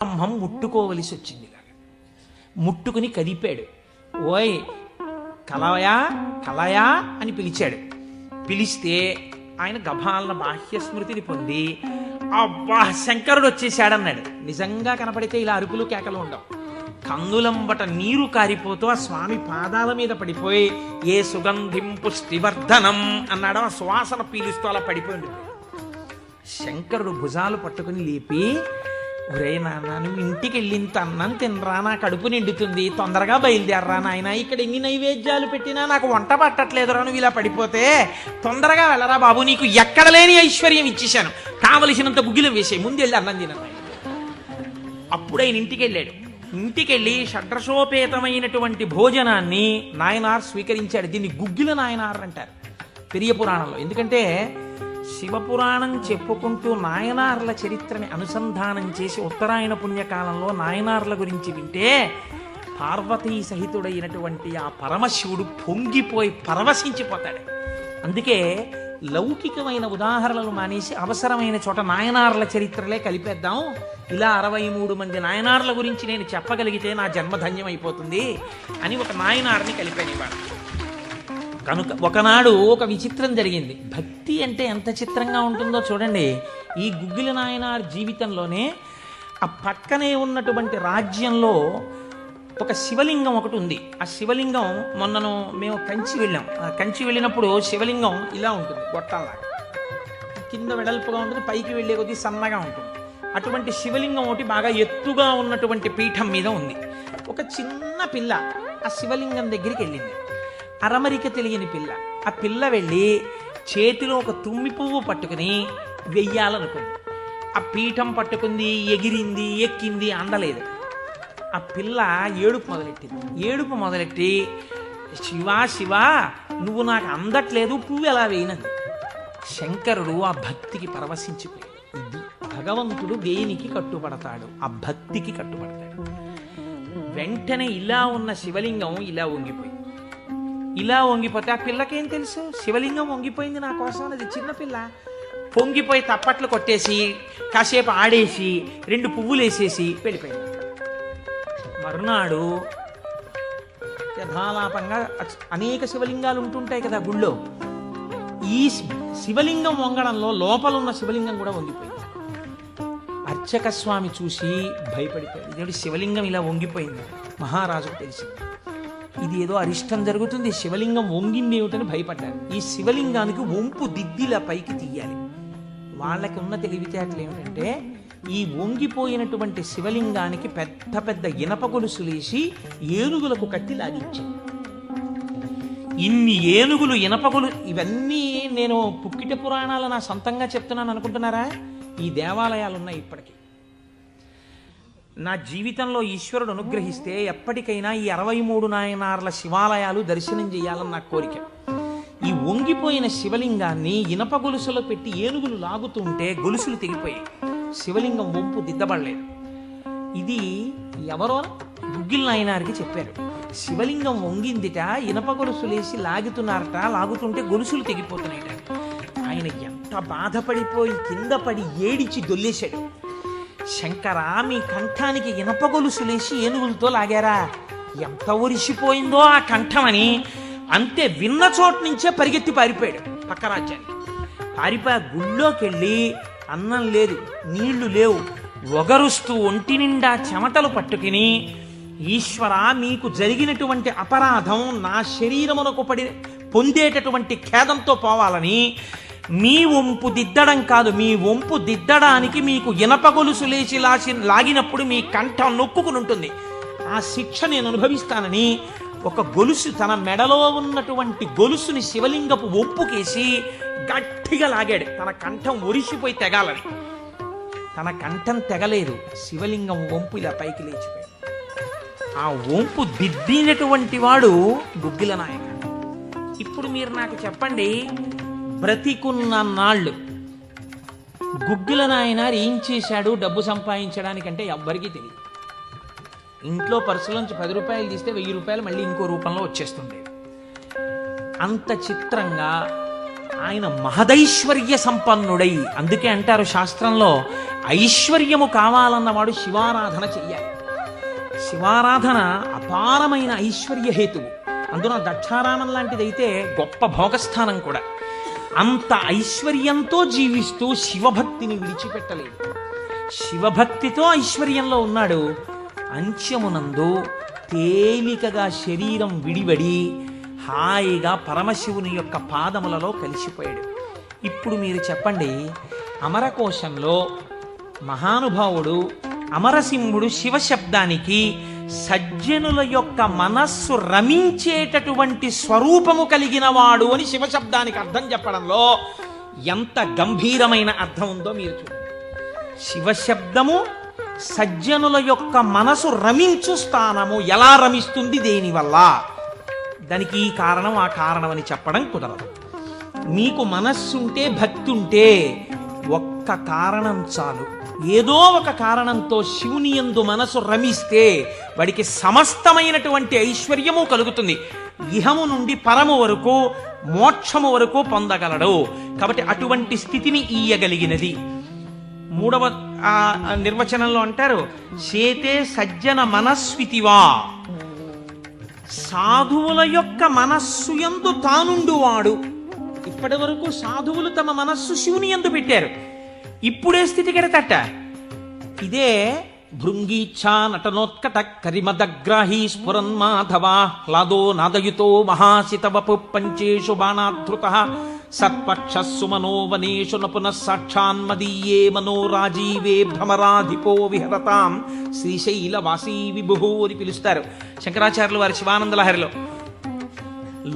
బ్రహ్మం ముట్టుకోవలసి వచ్చింది. ముట్టుకుని కదిపాడు. ఓయ్ కలయా కలయా అని పిలిచాడు. పిలిస్తే ఆయన గభాలన బాహ్య స్మృతిని పొంది అబ్బా శంకరుడు వచ్చేసాడన్నాడు. నిజంగా కనపడితే ఇలా అరుపులు కేకలు ఉండవు. కందులంబట నీరు కారిపోతూ ఆ స్వామి పాదాల మీద పడిపోయి ఏ సుగంధిం పుష్టివర్ధనం అన్నాడో ఆ సువాసన పీలుస్తూ అలా పడిపోయింది. శంకరుడు భుజాలు పట్టుకుని లేపి, ఒరే నాన్న నువ్వు ఇంటికి వెళ్ళింత అన్నం తినరా, నా కడుపు నిండుతుంది, తొందరగా బయలుదేరరా నాయన, ఇక్కడ ఎన్ని నైవేద్యాలు పెట్టినా నాకు వంట పట్టట్లేదురా, నువ్వు ఇలా పడిపోతే తొందరగా వెళ్ళరా బాబు, నీకు ఎక్కడ లేని ఐశ్వర్యం ఇచ్చేశాను, కావలసినంత గుగ్గిలం వేసాయి, ముందు వెళ్ళి అన్నం తిన. అప్పుడు ఆయన ఇంటికి వెళ్ళాడు. ఇంటికెళ్ళి షడ్రసోపేతమైనటువంటి భోజనాన్ని నాయనార్ స్వీకరించాడు. దీన్ని గుగ్గిల నాయనార్ అంటారు పెరియ పురాణంలో. ఎందుకంటే శివపురాణం చెప్పుకుంటూ నాయనార్ల చరిత్రని అనుసంధానం చేసి ఉత్తరాయణ పుణ్యకాలంలో నాయనార్ల గురించి వింటే పార్వతీ సహితుడైనటువంటి ఆ పరమశివుడు పొంగిపోయి పరవశించిపోతాడు. అందుకే లౌకికమైన ఉదాహరణలు మానేసి అవసరమైన చోట నాయనార్ల చరిత్రలే కలిపేద్దాం. ఇలా 63 మంది నాయనార్ల గురించి నేను చెప్పగలిగితే నా జన్మధన్యం అయిపోతుంది అని ఒక నాయనార్ని కలిపాను ఇవాళ. కనుక ఒకనాడు ఒక విచిత్రం జరిగింది. భక్తి అంటే ఎంత చిత్రంగా ఉంటుందో చూడండి. ఈ గుగ్గిల నాయనార్ జీవితంలోనే ఆ పక్కనే ఉన్నటువంటి రాజ్యంలో ఒక శివలింగం ఒకటి ఉంది. ఆ శివలింగం మొన్నను మేము కంచి వెళ్ళాం. కంచి వెళ్ళినప్పుడు శివలింగం ఇలా ఉంటుంది, గొట్టంలాగా కింద వెడల్పుగా ఉంటుంది, పైకి వెళ్ళే కొద్దీ సన్నగా ఉంటుంది. అటువంటి శివలింగం ఒకటి బాగా ఎత్తుగా ఉన్నటువంటి పీఠం మీద ఉంది. ఒక చిన్న పిల్ల ఆ శివలింగం దగ్గరికి వెళ్ళింది. అరమరిక తెలియని పిల్ల. ఆ పిల్ల వెళ్ళి చేతిలో ఒక తుమ్మి పువ్వు పట్టుకుని వెయ్యాలనుకుంది. ఆ పీఠం పట్టుకుంది, ఎగిరింది, ఎక్కింది, అందలేదు. ఆ పిల్ల ఏడుపు మొదలెట్టి శివా శివా నువ్వు నాకు అందట్లేదు, పువ్వు ఎలా వేయనంది. శంకరుడు ఆ భక్తికి పరవశించిపోయాడు. ఇది భగవంతుడు దేనికి కట్టుబడతాడు? ఆ భక్తికి కట్టుబడతాడు. వెంటనే ఇలా ఉన్న శివలింగం ఇలా వంగిపోతే ఆ పిల్లకేం తెలుసు? శివలింగం వంగిపోయింది నా కోసం. అది చిన్నపిల్ల పొంగిపోయి తప్పట్లు కొట్టేసి కాసేపు ఆడేసి 2 పువ్వులు వేసేసి వెళ్ళిపోయింది. మరునాడు యథాలాపంగా అనేక శివలింగాలు ఉంటుంటాయి కదా గుళ్ళో. ఈ శివలింగం వంగడంలో లోపలున్న శివలింగం కూడా వంగిపోయింది. అర్చక స్వామి చూసి భయపడిపోయాడు. ఇదేంటి శివలింగం ఇలా వంగిపోయింది? మహారాజుకు తెలిసింది. ఇది ఏదో అరిష్టం జరుగుతుంది, శివలింగం వంగింది ఏమిటని భయపడ్డారు. ఈ శివలింగానికి వంపు దిద్దిలా పైకి తీయాలి. వాళ్ళకి ఉన్న తెలివితేటలు ఏమిటంటే ఈ వంగిపోయినటువంటి శివలింగానికి పెద్ద పెద్ద ఇనప గొలుసులేసి ఏనుగులకు కట్టి లాగించారు. ఇన్ని ఏనుగులు, ఇనపగొలు, ఇవన్నీ నేను పుక్కిట పురాణాలు నా సొంతంగా చెప్తున్నాను అనుకుంటున్నారా? ఈ దేవాలయాలు ఉన్నాయి ఇప్పటికీ. నా జీవితంలో ఈశ్వరుడు అనుగ్రహిస్తే ఎప్పటికైనా ఈ 63 నాయనార్ల శివాలయాలు దర్శనం చేయాలని నా కోరిక. ఈ వంగిపోయిన శివలింగాన్ని ఇనప గొలుసులో పెట్టి ఏనుగులు లాగుతుంటే గొలుసులు తెగిపోయాయి. శివలింగం వంపు దిద్దబడలేదు. ఇది ఎవరో గుగ్గిల నాయనారికి చెప్పారు. శివలింగం వంగిందిట, ఇనప గొలుసులేసి లాగుతున్నారట, లాగుతుంటే గొలుసులు తెగిపోతున్నాయట. ఆయన ఎంత బాధపడిపోయి కింద పడి ఏడిచి దొల్లేశాడు. శంకరా, మీ కంఠానికి ఇనప గొలుసులేసి ఏనుగులతో లాగారా? ఎంత ఒరిసిపోయిందో ఆ కంఠమని. అంతే, విన్న చోటు నుంచే పరిగెత్తి పారిపోయాడు పక్క రాజ్యానికి. పారిపోయి గుళ్ళోకి వెళ్ళి అన్నం లేదు, నీళ్లు లేవు, ఒగరుస్తూ ఒంటి నిండా చెమటలు పట్టుకుని, ఈశ్వర మీకు జరిగినటువంటి అపరాధం నా శరీరమునకు పొందేటటువంటి ఖేదంతో పోవాలని మీ వంపు దిద్దడం కాదు, మీ వంపు దిద్దడానికి మీకు ఇనప గొలుసు లేచి లాగినప్పుడు మీ కంఠం నొక్కుకుని ఉంటుంది, ఆ శిక్ష నేను అనుభవిస్తానని ఒక గొలుసు, తన మెడలో ఉన్నటువంటి గొలుసుని శివలింగపు వంపుకేసి గట్టిగా లాగాడు. తన కంఠం ఒరిసిపోయి తెగాలని. తన కంఠం తెగలేదు, శివలింగం వంపు ఇలా పైకి లేచిపోయాడు. ఆ వంపు దిద్దినటువంటి వాడు గుగ్గిల నాయన. ఇప్పుడు మీరు నాకు చెప్పండి, బ్రతికున్న నాళ్ళు గుగ్గిల నాయనారు ఏం చేశాడు డబ్బు సంపాదించడానికంటే ఎవ్వరికీ తెలియదు. ఇంట్లో పర్సులోంచి 10 రూపాయలు తీస్తే 1000 రూపాయలు మళ్ళీ ఇంకో రూపంలో వచ్చేస్తుండే. అంత చిత్రంగా ఆయన మహదైశ్వర్య సంపన్నుడై, అందుకే అంటారు శాస్త్రంలో ఐశ్వర్యము కావాలన్నవాడు శివారాధన చెయ్యాలి. శివారాధన అపారమైన ఐశ్వర్య హేతువు. అందున దక్షారామం లాంటిదైతే గొప్ప భోగస్థానం కూడా. అంత ఐశ్వర్యంతో జీవిస్తూ శివభక్తిని విడిచిపెట్టలేదు. శివభక్తితో ఐశ్వర్యంలో ఉన్నాడు. అంత్యమునందు తేలికగా శరీరం విడివడి హాయిగా పరమశివుని యొక్క పాదములలో కలిసిపోయాడు. ఇప్పుడు మీరు చెప్పండి, అమరకోశంలో మహానుభావుడు అమరసింహుడు శివశబ్దానికి సజ్జనుల యొక్క మనస్సు రమించేటటువంటి స్వరూపము కలిగిన వాడు అని శివశబ్దానికి అర్థం చెప్పడంలో ఎంత గంభీరమైన అర్థం ఉందో మీరు చూడండి. శివశబ్దము సజ్జనుల యొక్క మనసు రమించు స్థానము. ఎలా రమిస్తుంది, దేనివల్ల? దానికి ఈ కారణం ఆ కారణం అని చెప్పడం కుదరదు. మీకు మనస్సుంటే భక్తి ఉంటే ఒక్క కారణం చాలు. ఏదో ఒక కారణంతో శివుని యందు మనసు రమిస్తే వాడికి సమస్తమైనటువంటి ఐశ్వర్యము కలుగుతుంది. ఇహము నుండి పరము వరకు, మోక్షము వరకు పొందగలడు. కాబట్టి అటువంటి స్థితిని ఇయ్యగలిగినది. మూడవ నిర్వచనంలో అంటారు, చేతే సజ్జన మనస్వితివా. సాధువుల యొక్క మనస్సు యందు తానుండువాడు. ఇప్పటి వరకు సాధువులు తమ మనస్సు శివుని యందు పెట్టారు. ఇప్పుడే స్థితి కెడతట. ఇదే భృంగీచ్ఛా నటనోత్కట కరిమదగ్రాహీ స్ఫురన్మాధవా హ్లాదో నాదయుతో మహాసితవపు పంచేషు బాణాధృత సత్పక్షస్సు మనోవనేషు నపునః సాక్షాన్మదీయే మనోరాజీవే భ్రమరాధిపో విహరతాం శ్రీశైలవాసీ విభుః అని పిలుస్తారు శంకరాచార్యులు వారి శివానంద లహరిలో.